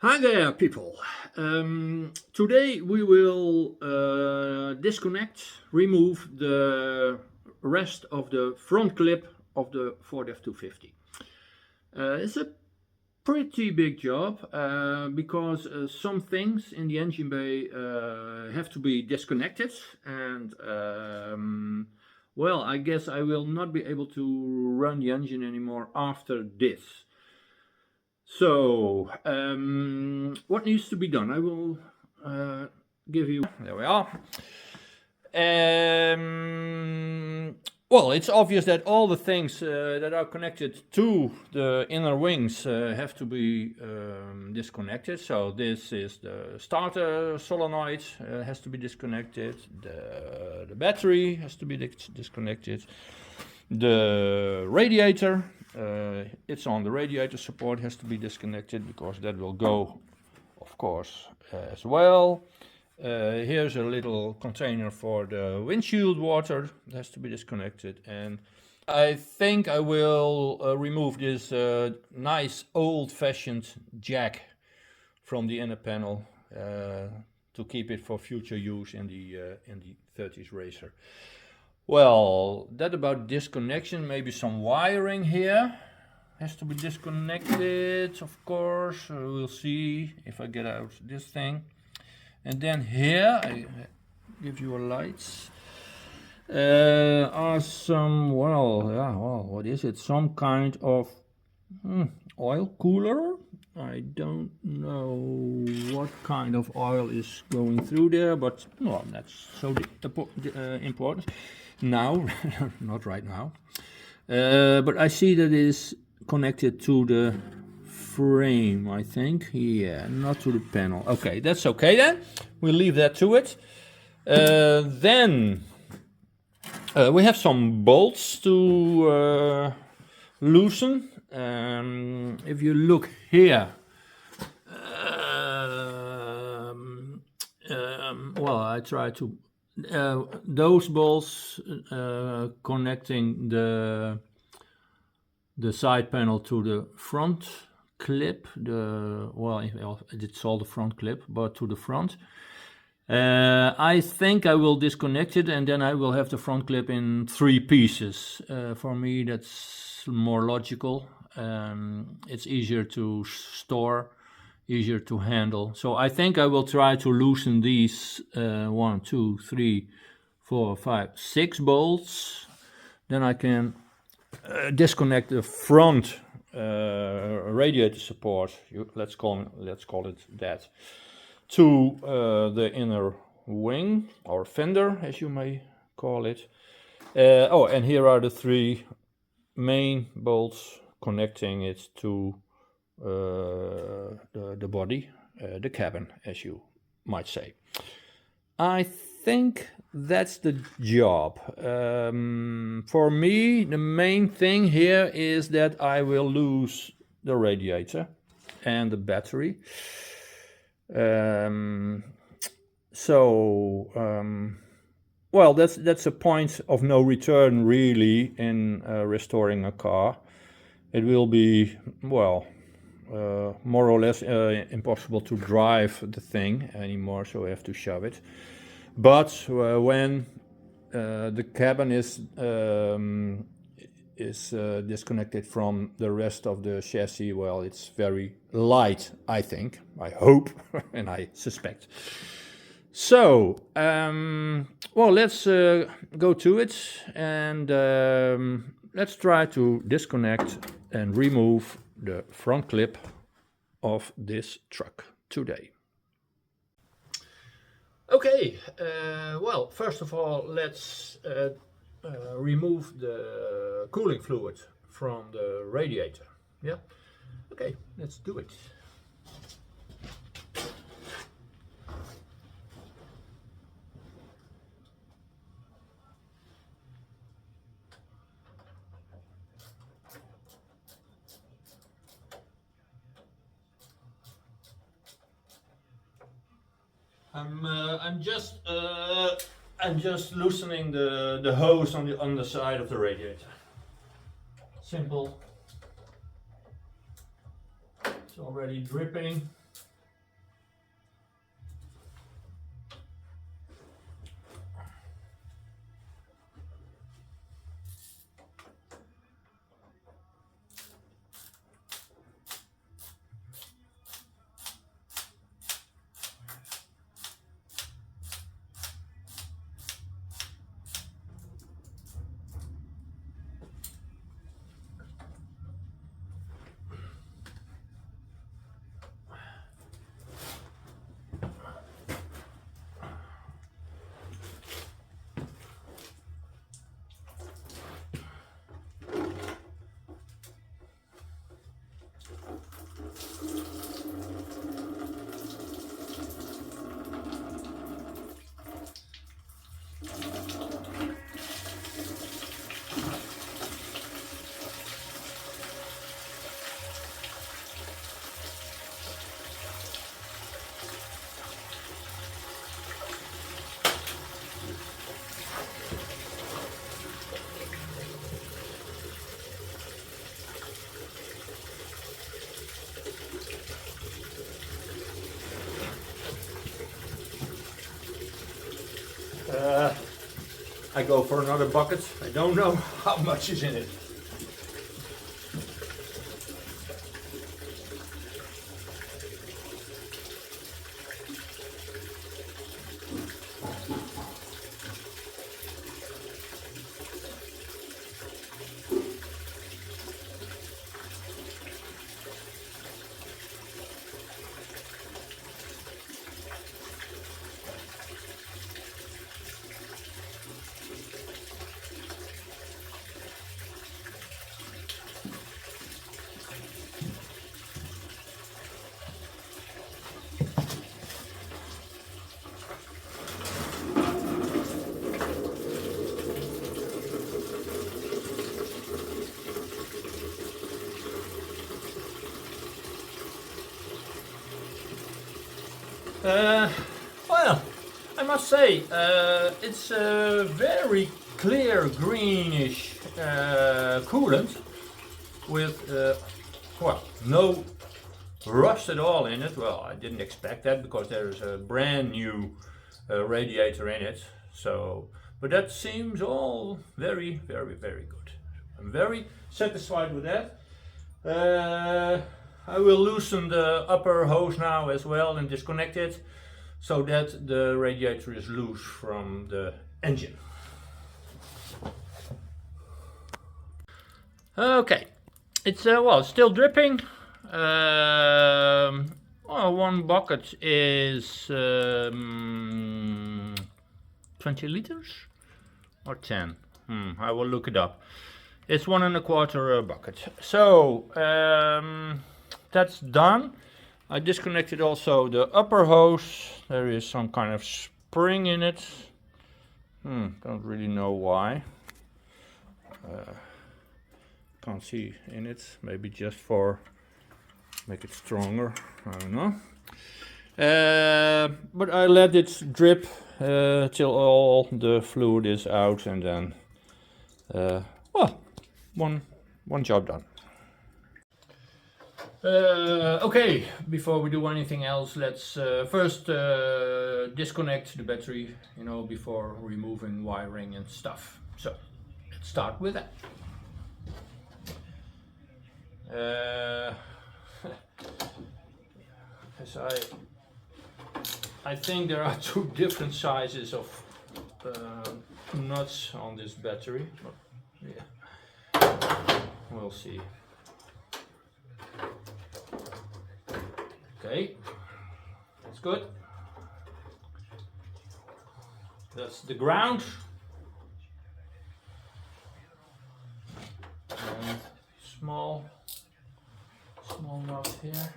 Hi there, people. Today we will remove the rest of the front clip of the Ford F-250. It's a pretty big job because some things in the engine bay have to be disconnected, and well, I guess I will not be able to run the engine anymore after this. So, what needs to be done? I will give you. There we are. Well, it's obvious that all the things that are connected to the inner wings have to be disconnected. So this is the starter solenoid has to be disconnected. The battery has to be disconnected. The radiator, it's on the radiator support, has to be disconnected because that will go, of course, as well. Here's a little container for the windshield water, that has to be disconnected. And I think I will remove this nice old-fashioned jack from the inner panel to keep it for future use in the 30s racer. Well, that about disconnection, maybe some wiring here has to be disconnected, of course. We'll see if I get out this thing. And then here, I give you a light. Are some, what is it? Some kind of oil cooler. I don't know what kind of oil is going through there, but well, that's so important. Now, not right now. But I see that it is connected to the frame, I think. Yeah, not to the panel. Okay, that's okay then. We'll leave that to it. Then we have some bolts to loosen. If you look here, well, I try to those bolts connecting the side panel to the front clip. It's all the front clip, but to the front. I think I will disconnect it, and then I will have the front clip in 3 pieces. For me, that's more logical. It's easier to store, easier to handle. So I think I will try to loosen these 1, 2, 3, 4, 5, 6 bolts. Then I can disconnect the front radiator support. Let's call it that, to the inner wing or fender, as you may call it. And here are the 3 main bolts connecting it to the body, the cabin, as you might say. I think that's the job. For me, the main thing here is that I will lose the radiator and the battery. Well, that's a point of no return, really, in restoring a car. It will be, well, more or less impossible to drive the thing anymore, so I have to shove it. But when the cabin is disconnected from the rest of the chassis, well, it's very light, I think, I hope, and I suspect. So, well, let's go to it, and let's try to disconnect and remove the front clip of this truck today. Okay, well, first of all, let's remove the cooling fluid from the radiator. Yeah, okay, let's do it. I'm just loosening the hose on the underside of the radiator. Simple. It's already dripping. I go for another bucket. I don't know how much is in it. Well, I must say, it's a very clear greenish coolant with, well, no rust at all in it. Well, I didn't expect that because there is a brand new radiator in it. So, but that seems all very, very, very good. I'm very satisfied with that. I will loosen the upper hose now as well and disconnect it so that the radiator is loose from the engine. Okay, it's well, still dripping. Well, one bucket is 20 liters or 10. I will look it up. It's 1¼ bucket. So that's done. I disconnected also the upper hose. There is some kind of spring in it. Don't really know why. Can't see in it. Maybe just for make it stronger. I don't know. But I let it drip till all the fluid is out, and then well, one job done. Okay, before we do anything else, let's first disconnect the battery, you know, before removing wiring and stuff. So let's start with that. As I think there are two different sizes of nuts on this battery. But yeah, we'll see. Okay, that's good. That's the ground. And small nut here.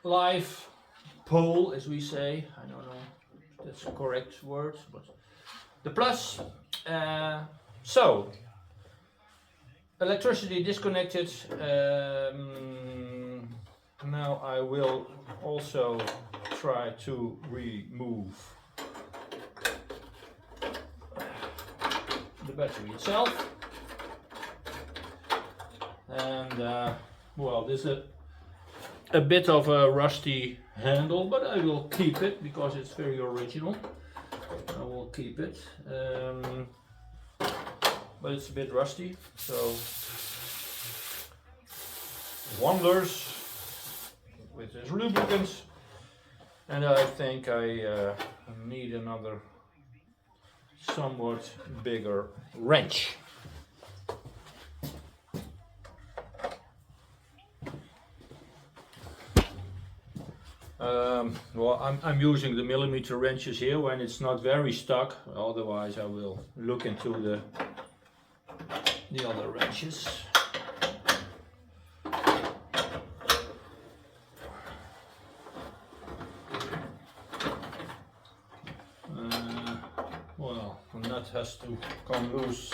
Live pole, as we say. I don't know if that's a correct word, but the plus. So electricity disconnected. Now I will also try to remove the battery itself. And well, this is a bit of a rusty handle, but I will keep it because it's very original. I will keep it, but it's a bit rusty, so wonders with this lubricant. And I think I need another somewhat bigger wrench. Well, I'm using the millimeter wrenches here when it's not very stuck. Otherwise, I will look into the other wrenches. Well, the nut has to come loose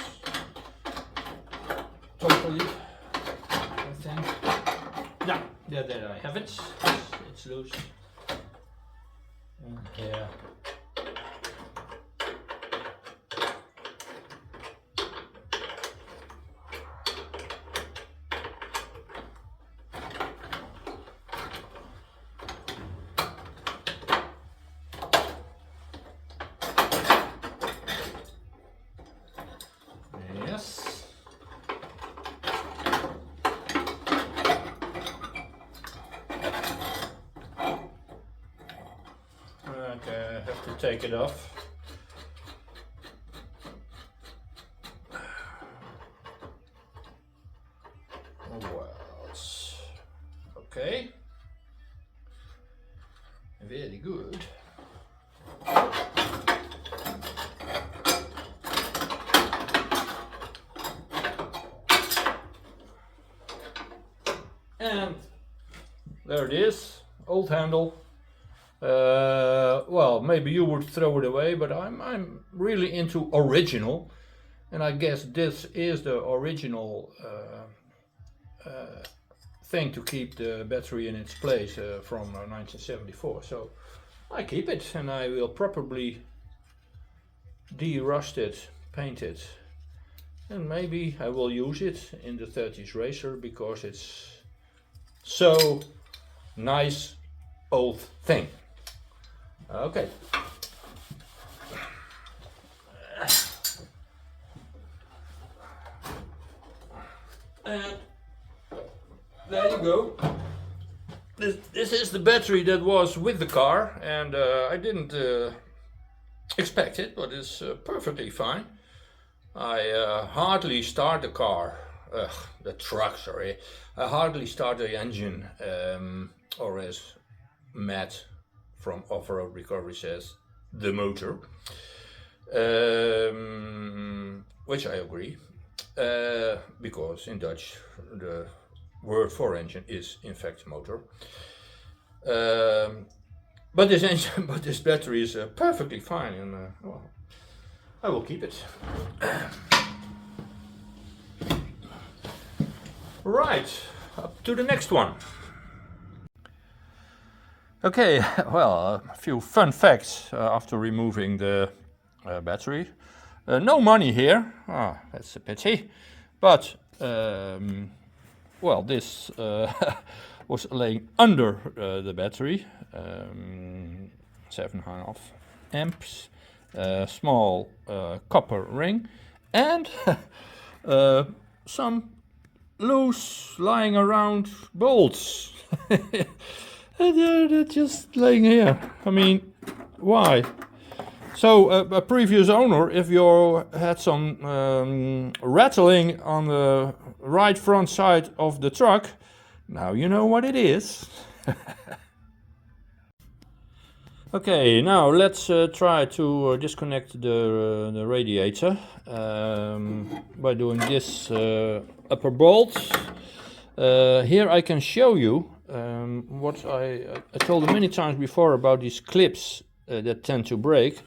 totally, I think. Yeah, there I have it. It's loose. Yeah. take it off. Well, okay. Very good. And there it is, old handle. Well, maybe you would throw it away, but I'm really into original, and I guess this is the original thing to keep the battery in its place from 1974. So I keep it, and I will probably de-rust it, paint it, and maybe I will use it in the 30s Racer because it's so nice old thing. Okay. And there you go. This is the battery that was with the car, and I didn't expect it, but it's perfectly fine. I hardly start the car, the truck, sorry. I hardly start the engine, or as Matt from Off-Road Recovery says, the motor, which I agree, because in Dutch the word for engine is in fact motor. But this engine, but this battery is perfectly fine, and well, I will keep it. Right, up to the next one. Okay, well, a few fun facts after removing the battery. No money here, that's a pity, but well, this was laying under the battery, 7.5 amps, small copper ring, and some loose lying around bolts. And they're just laying here. I mean, why? So a previous owner, if you had some rattling on the right front side of the truck, now you know what it is. Okay, now let's try to disconnect the radiator by doing this upper bolt. Here I can show you what I told you many times before about these clips that tend to break.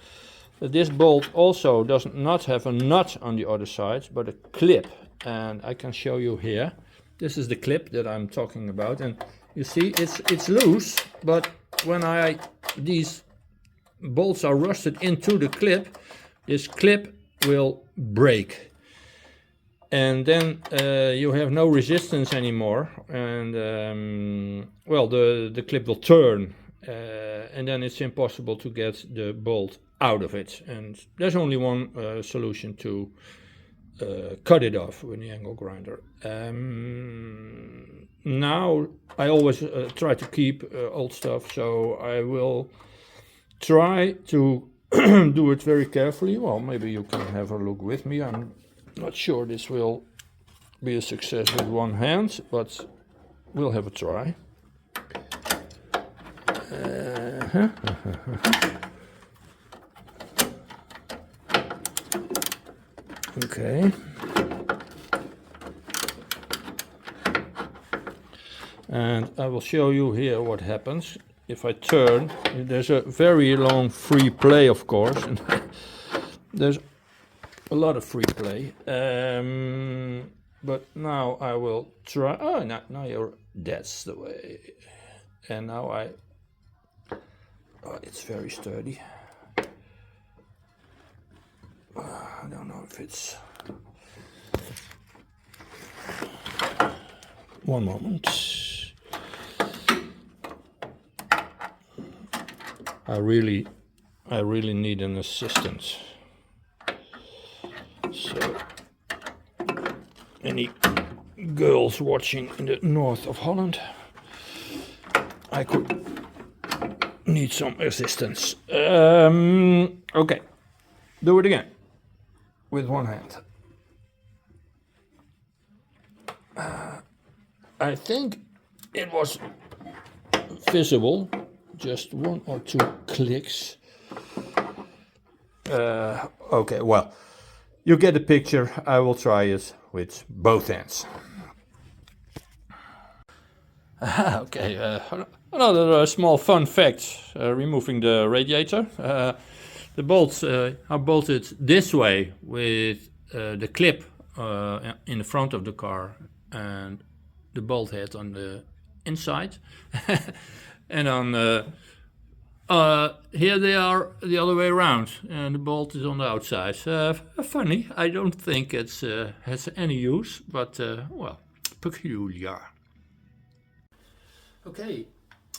This bolt also does not have a nut on the other side, but a clip, and I can show you here. This is the clip that I'm talking about, and you see it's loose, but when these bolts are rusted into the clip, this clip will break. And then you have no resistance anymore, and well, the clip will turn, and then it's impossible to get the bolt out of it. And there's only one solution to cut it off with the angle grinder. Now I always try to keep old stuff, so I will try to do it very carefully. Well, maybe you can have a look with me. I'm not sure this will be a success with one hand, but we'll have a try. Okay. And I will show you here what happens if I turn. There's a very long free play, of course, and there's a lot of free play. But now I will try. Oh, now that's the way. And now it's very sturdy. I don't know if it's. One moment. I really need an assistant. So, any girls watching in the north of Holland, I could need some assistance. Okay, do it again with one hand. I think it was visible, just one or two clicks. Okay, well, you get the picture. I will try it with both hands. Okay, another small fun fact, removing the radiator. The bolts are bolted this way with the clip in the front of the car and the bolt head on the inside. And on here they are the other way around, and the bolt is on the outside. Funny, I don't think it has any use, but well, peculiar. Okay,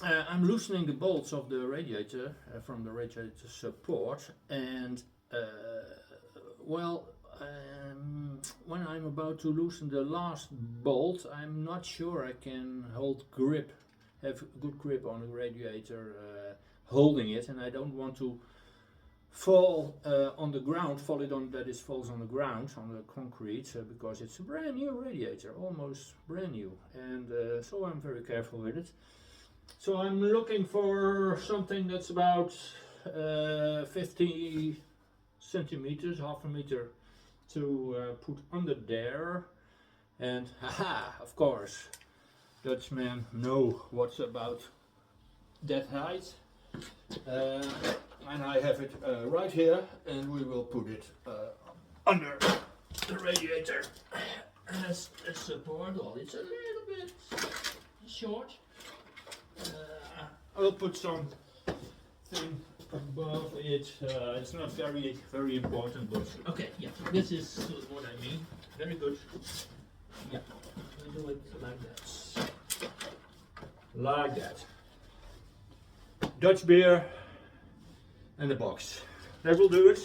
I'm loosening the bolts of the radiator from the radiator support, and well, when I'm about to loosen the last bolt, I'm not sure I can have good grip on the radiator holding it, and I don't want to fall on the ground, that it falls on the ground, on the concrete, because it's a brand new radiator, almost brand new, and so I'm very careful with it. So I'm looking for something that's about 50 centimeters, half a meter, to put under there, and haha, of course, Dutchmen know what's about that height. And I have it right here, and we will put it under the radiator as a support. Well, it's a little bit short. I will put some thing above it. It's not very important, but okay, yeah, this is what I mean. Very good. Yeah, I do it like that. Like that. Dutch beer and the box. That will do it.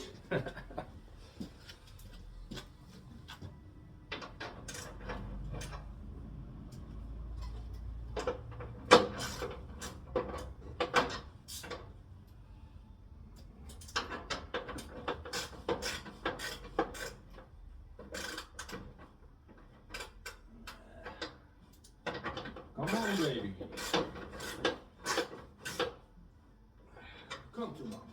Come on, baby. Come to mama.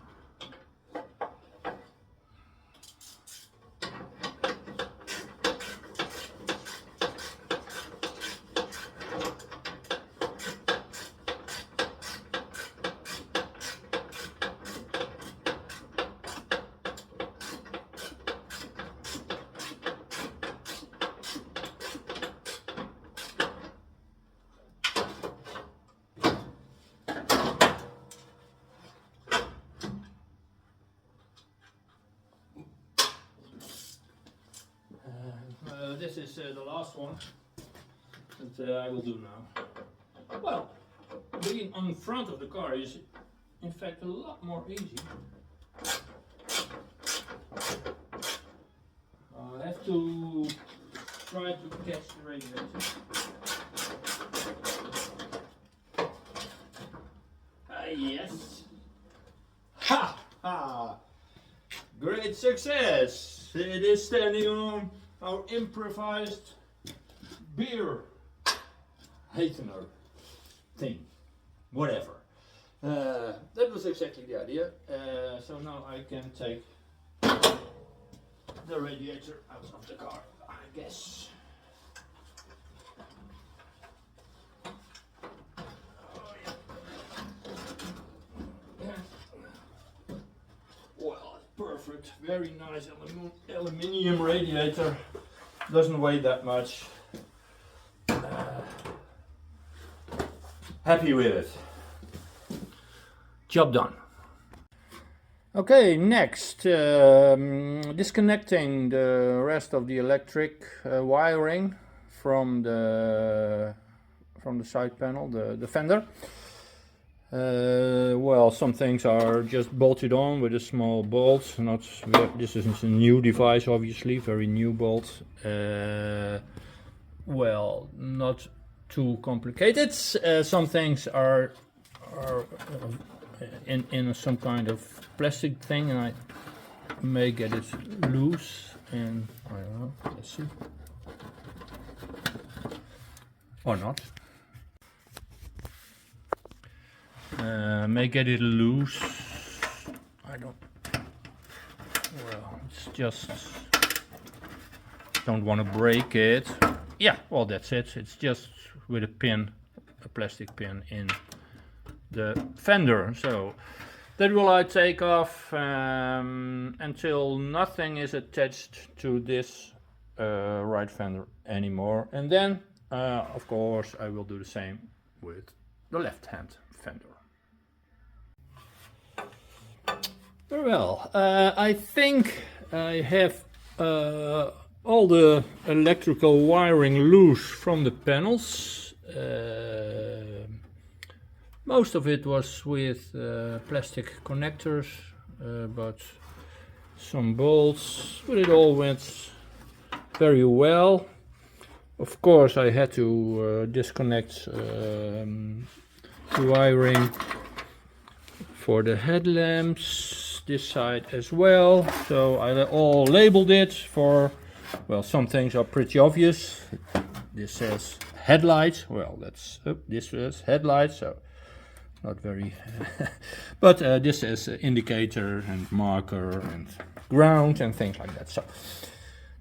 This is the last one that I will do now. Well, being on front of the car is in fact a lot more easy. I have to try to catch the radiator. Yes. Ha! Ha! Great success! It is standing on our improvised beer heightener thing, whatever. That was exactly the idea. So now I can take the radiator out of the car, I guess. Well, perfect, very nice aluminium radiator. Doesn't weigh that much. Happy with it. Job done. Okay, next, disconnecting the rest of the electric wiring from the side panel, the fender. Well, some things are just bolted on with a small bolt. This isn't a new device, obviously, very new bolt. Well, not too complicated. Some things are in some kind of plastic thing, and I may get it loose, and I don't know, let's see. Or not. May get it loose. I don't. Well, it's just. Don't want to break it. Yeah, well, that's it. It's just with a pin, a plastic pin in the fender. So that will I take off until nothing is attached to this right fender anymore, and then of course I will do the same with the left hand fender. Very well, I think I have all the electrical wiring loose from the panels. Most of it was with plastic connectors, but some bolts, but it all went very well. Of course I had to disconnect the wiring for the headlamps, this side as well. So I all labeled it for, well, some things are pretty obvious. This says headlight, well, that's this says headlight, so not very but this is indicator and marker and ground and things like that. So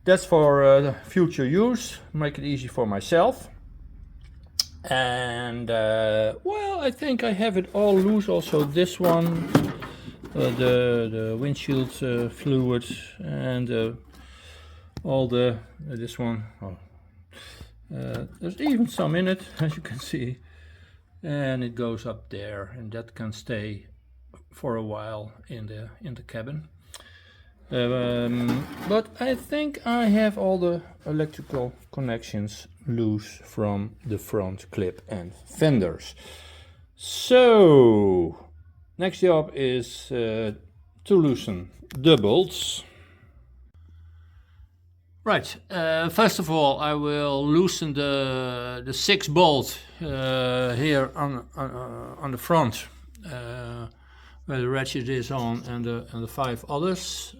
that's for future use, make it easy for myself. And well, I think I have it all loose. Also this one, the windshield fluid, and all the this one. Oh, there's even some in it, as you can see, and it goes up there, and that can stay for a while in the cabin. But I think I have all the electrical connections loose from the front clip and fenders. So next job is to loosen the bolts. Right, first of all I will loosen the 6 bolt here on the front, where the ratchet is on, and the 5 others.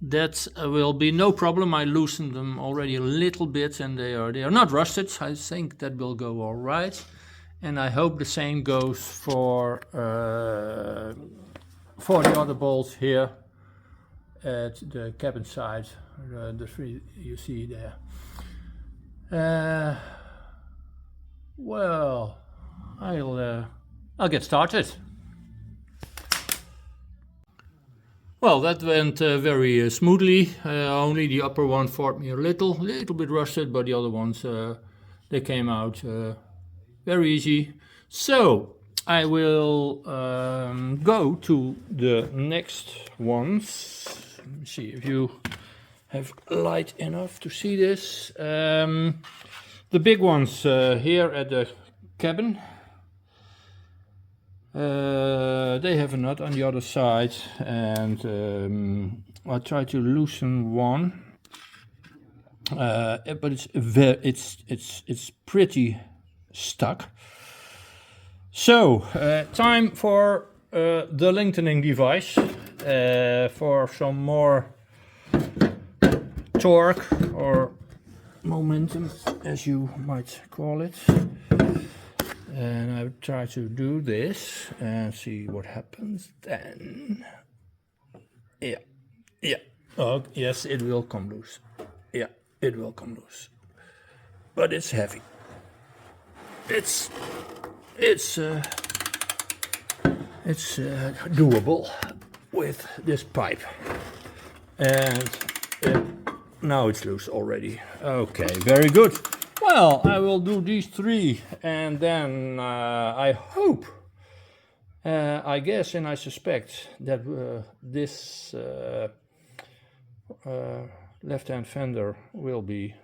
That will be no problem. I loosened them already a little bit, and they are not rusted. I think that will go all right, and I hope the same goes for the other bolts here at the cabin side, the 3 you see there. Well, I'll get started. Well, that went very smoothly. Only the upper one fought me a little bit rusted, but the other ones they came out very easy. So I will go to the next ones. Let me see if you have light enough to see this. The big ones here at the cabin. They have a nut on the other side, and I'll try to loosen one, but it's pretty stuck. So time for the lengthening device for some more torque or momentum, as you might call it. And I will try to do this and see what happens then. Yeah. Oh, yes, it will come loose. Yeah, it will come loose. But it's heavy. It's doable with this pipe. And now it's loose already. Okay, very good. Well, I will do these 3, and then I hope, I guess, and I suspect that this left-hand fender will be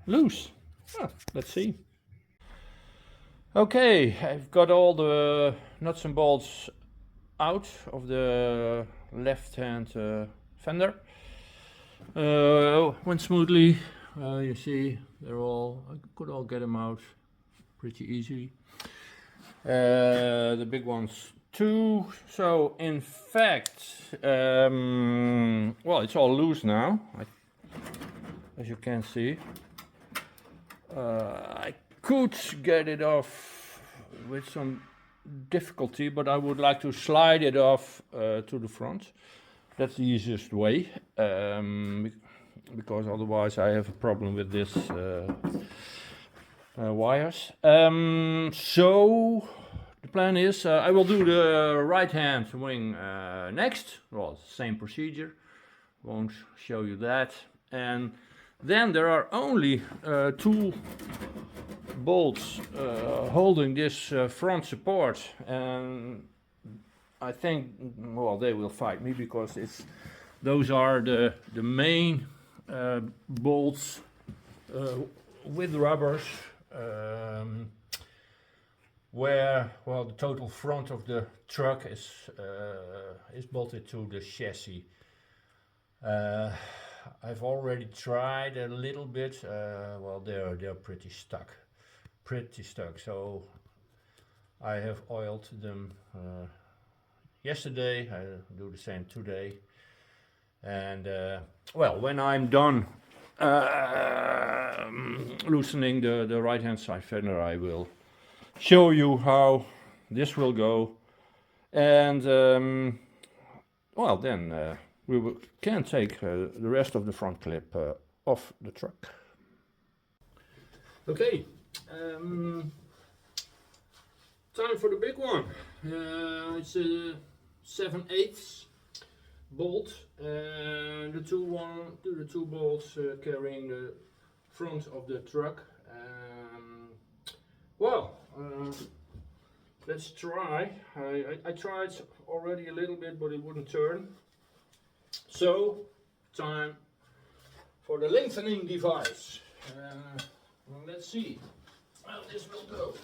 loose. Let's see. Okay, I've got all the nuts and bolts out of the left-hand fender. Went smoothly. You see, I could all get them out pretty easily. The big ones too. So in fact, well, it's all loose now, as you can see. I could get it off with some difficulty, but I would like to slide it off to the front. That's the easiest way, because otherwise I have a problem with this wires. So the plan is I will do the right hand wing next. Well, same procedure, won't show you that. And then there are only two bolts holding this front support, and I think, well, they will fight me because those are the main bolts with rubbers, where, well, the total front of the truck is bolted to the chassis. I've already tried a little bit. Well, they're pretty stuck. So I have oiled them yesterday. I do the same today. And well, when I'm done loosening the right hand side fender, I will show you how this will go. And well, then can take the rest of the front clip off the truck. Okay, time for the big one. It's a 7/8 bolt, and the two bolts carrying the front of the truck. Well, let's try. I tried already a little bit, but it wouldn't turn. So, time for the lengthening device. Well, let's see how this will go.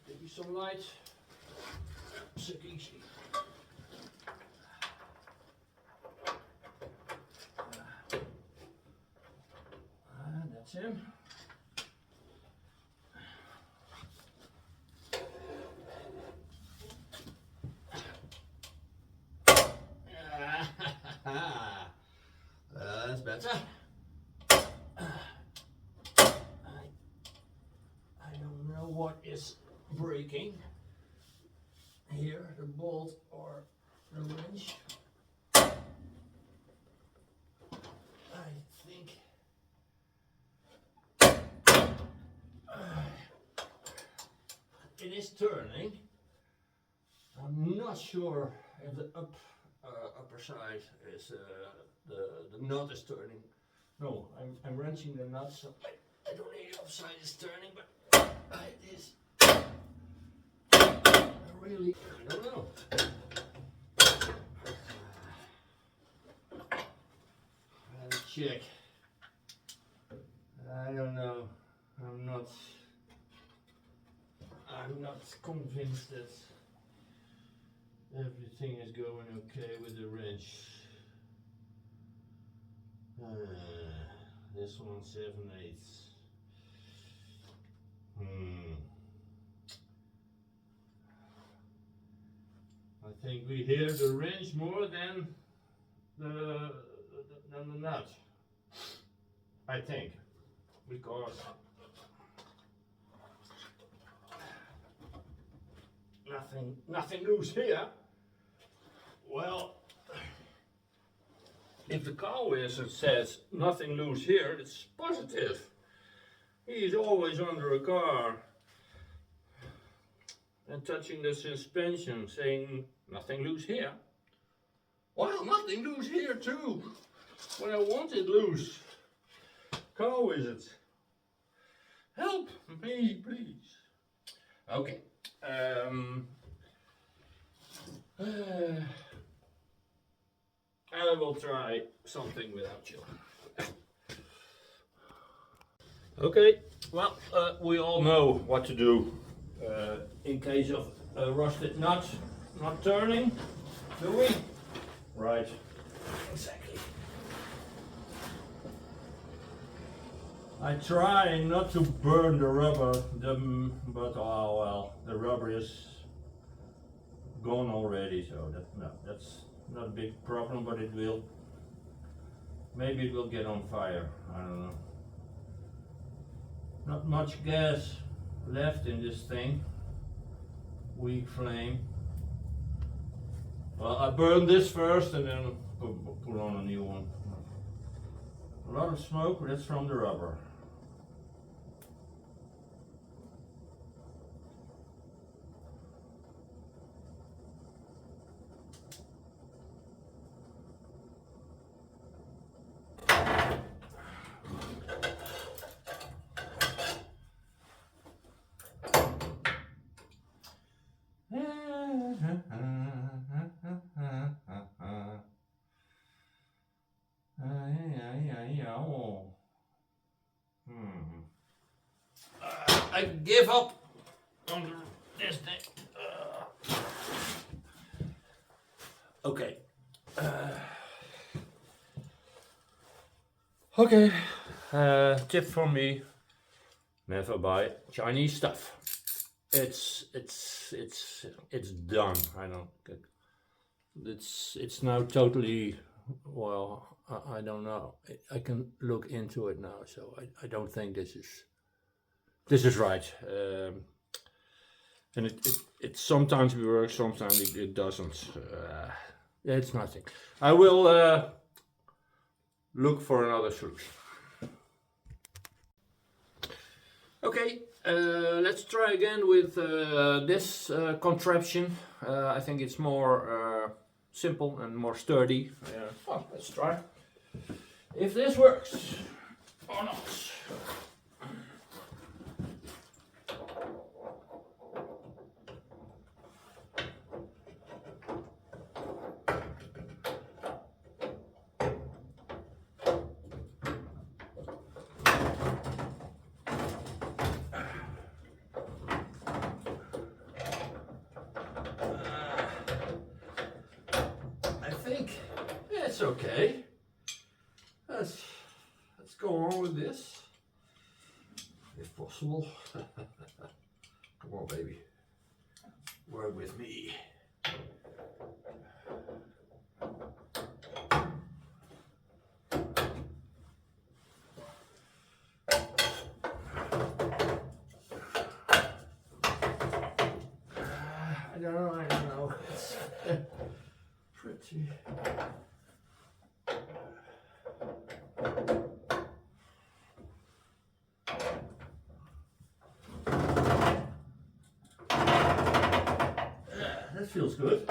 Give me some light. Easy. That's him. That's better. I don't know what is breaking here, the bolt or the wrench. I think it is turning. I'm not sure if the upper side is the nut is turning. No, I'm wrenching the nut, so I don't know if the upside is turning, but it is. I don't know. Let's check. I don't know. I'm not convinced that everything is going okay with the wrench. This one 7/8. I think we hear the wrench more than the nut. I think, because nothing loose here. Well, if the car wizard says nothing loose here, it's positive. He's always under a car and touching the suspension, saying nothing loose here. Well, nothing loose here too. When I want it loose. Car wizard, help me, please. Okay. I will try something without you. Okay, well, we all know what to do in case of a rusted nut not turning the wing. Right, exactly. I try not to burn the rubber, but oh well, the rubber is gone already, so that's not a big problem, but maybe it will get on fire, I don't know. Not much gas left in this thing, weak flame. Well, I burn this first and then put on a new one. A lot of smoke, that's from the rubber. I give up on this thing. Okay. Okay. Tip from me: never buy Chinese stuff. It's done. I don't. It's now totally. Well, I don't know. I can look into it now, so I don't think this is right. And it sometimes works, sometimes it doesn't. Yeah, it's nothing. I will look for another solution. Okay, let's try again with this contraption. I think it's more simple and more sturdy. Well, let's try. If this works or not. It's okay. Let's go on with this, if possible. Come on, baby. Work with me. I don't know. It's pretty. That feels good.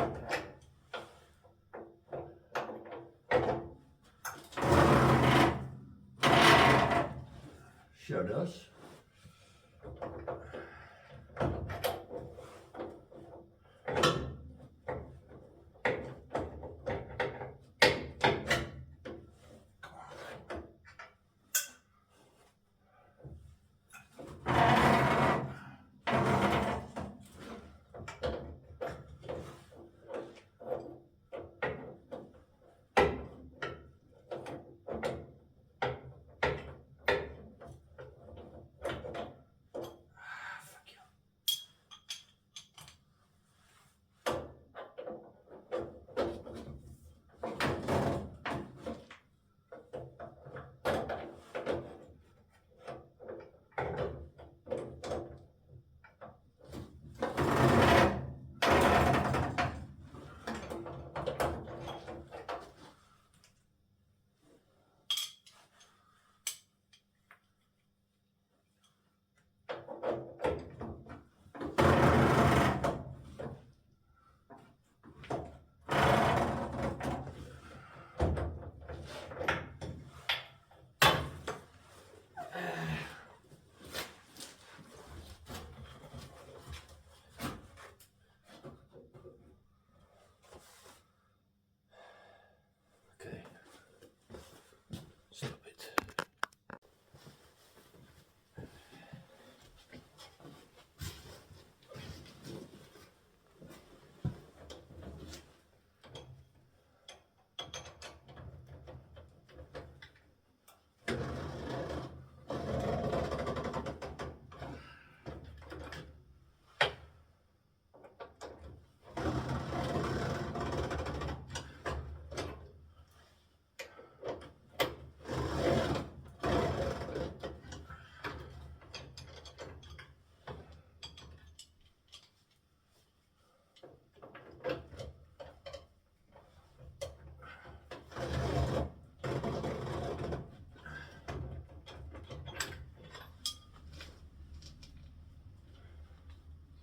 Sure does.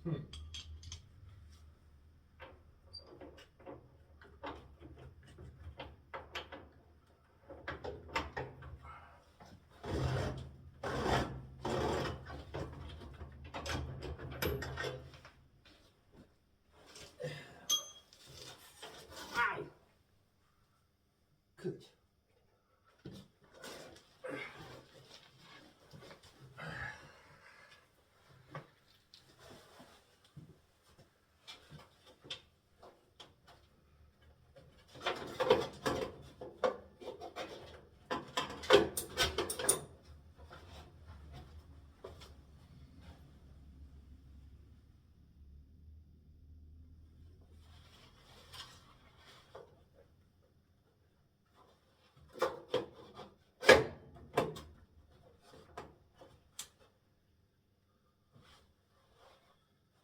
Ow! Good.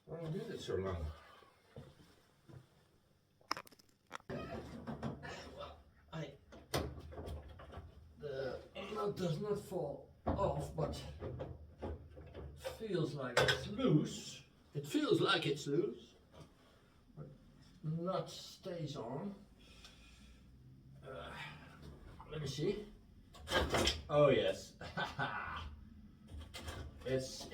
Why did it so long? The nut does not fall off, but feels like it's loose. It feels like it's loose, but nut stays on. Let me see. Oh yes, it's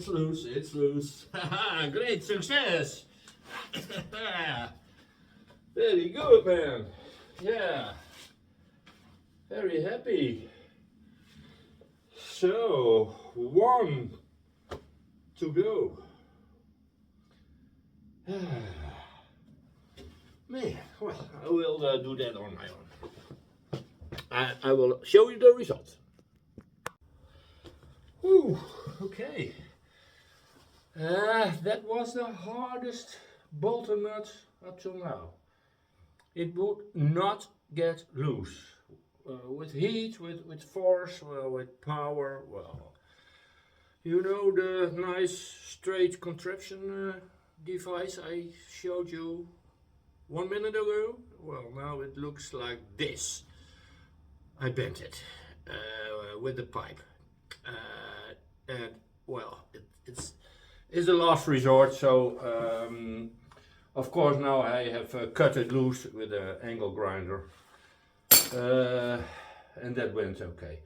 loose. It's loose. Great success. Very good, man. Yeah. Very happy. So, 1 to go. Man, well, I will do that on my own. I will show you the result. Whew, okay. That was the hardest bolter nut up till now. It would not get loose. With heat, with force, well, with power, well. You know the nice straight contraption device I showed you 1 minute ago? Well, now it looks like this. I bent it with the pipe. And well, it's a last resort, so of course now I have cut it loose with an angle grinder, and that went okay.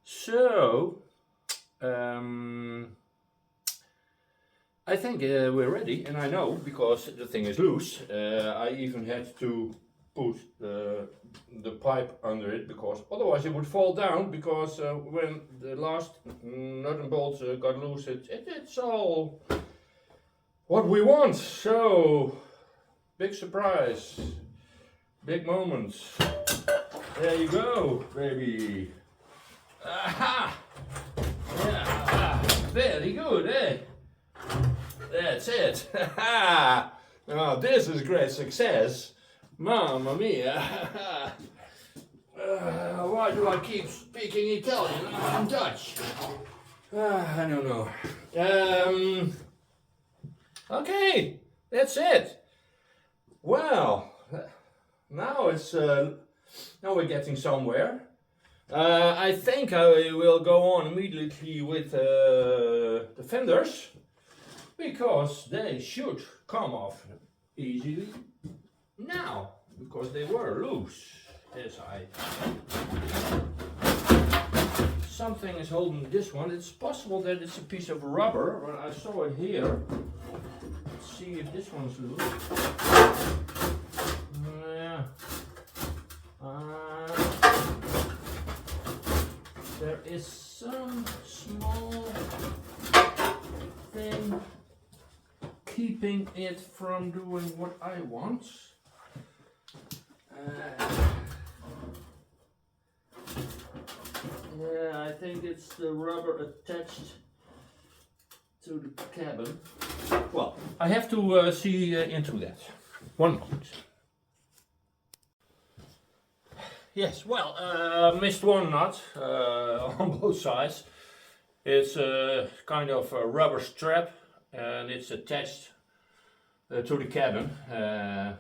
So I think we're ready, and I know because the thing is loose. I even had to put the pipe under it because otherwise it would fall down, because when the last nut and bolt got loose, it's all what we want. So big surprise, big moment. There you go, baby. Aha! Yeah, very good, eh? That's it. Now this is great success. Mamma mia! Why do I keep speaking Italian? I'm Dutch. I don't know. Okay, that's it. Well, now now we're getting somewhere. I think I will go on immediately with the fenders, because they should come off easily now, because they were loose. Yes, something is holding this one. It's possible that it's a piece of rubber, but I saw it here. Let's see if this one's loose. Yeah. There is some small thing keeping it from doing what I want. Yeah, I think it's the rubber attached to the cabin. Well, I have to see into that. 1 moment. Yes, well, missed one nut on both sides. It's a kind of a rubber strap, and it's attached to the cabin, and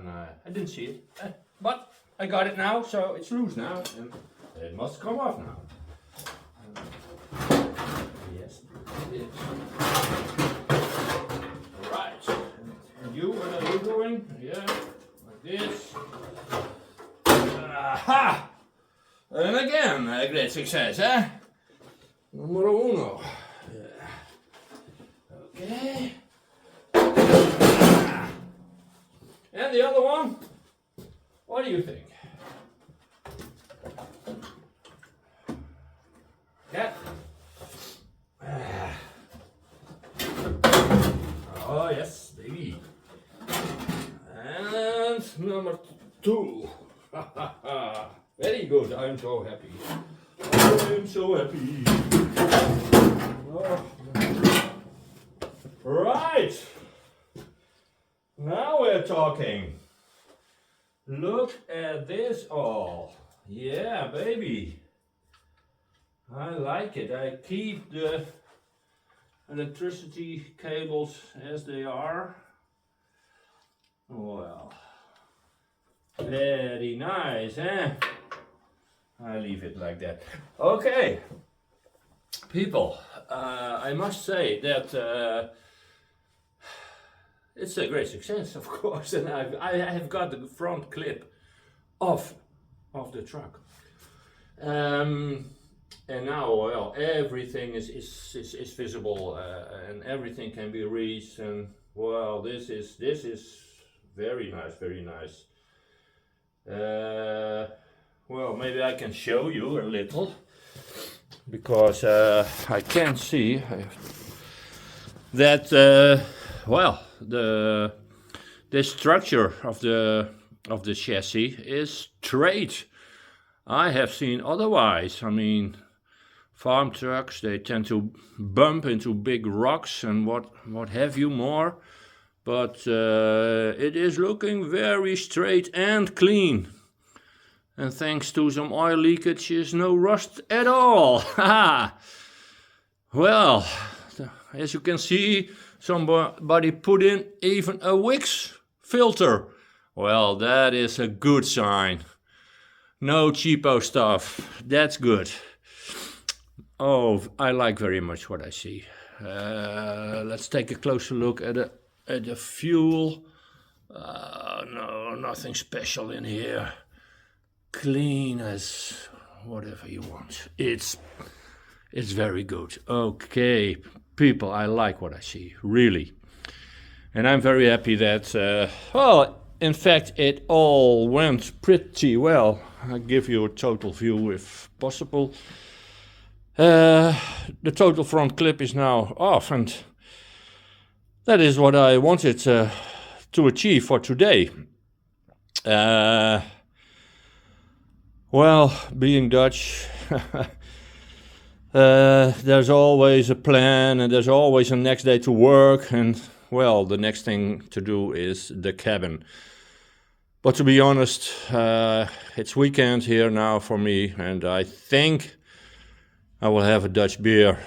I didn't see it, but I got it now, so it's loose now, and it must come off now. Yes, it great success, eh? Numero uno. Yeah. Okay. And the other one? What do you think? Yeah. Oh yes, baby. And number two. Very good. I'm so happy. I'm so happy. Oh. Right. Now we're talking. Look at this all. Yeah, baby. I like it. I keep the electricity cables as they are. Well, very nice, eh? I leave it like that. Okay, people, I must say that it's a great success, of course, and I have got the front clip of the truck. And now, well, everything is visible, and everything can be reached, and well, this is very nice, very nice. Well, maybe I can show you a little, because I can see that well, the structure of the chassis is straight. I have seen otherwise. I mean, farm trucks, they tend to bump into big rocks and what have you more, but it is looking very straight and clean, and thanks to some oil leakages, no rust at all. Well, as you can see, somebody put in even a Wix filter. Well, that is a good sign. No cheapo stuff. That's good. Oh, I like very much what I see. Let's take a closer look at the fuel. No, nothing special in here. Clean as whatever you want. It's very good. Okay, people, I like what I see, really. And I'm very happy that, well, in fact, it all went pretty well. I'll give you a total view if possible. The total front clip is now off, and that is what I wanted to achieve for today. Well, being Dutch, there's always a plan, and there's always a next day to work, and well, the next thing to do is the cabin. But to be honest, it's weekend here now for me, and I think I will have a Dutch beer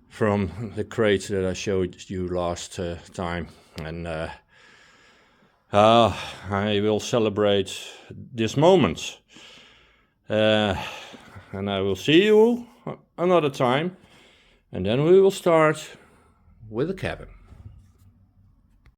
from the crate that I showed you last time, and I will celebrate this moment. And I will see you another time, and then we will start with the cabin.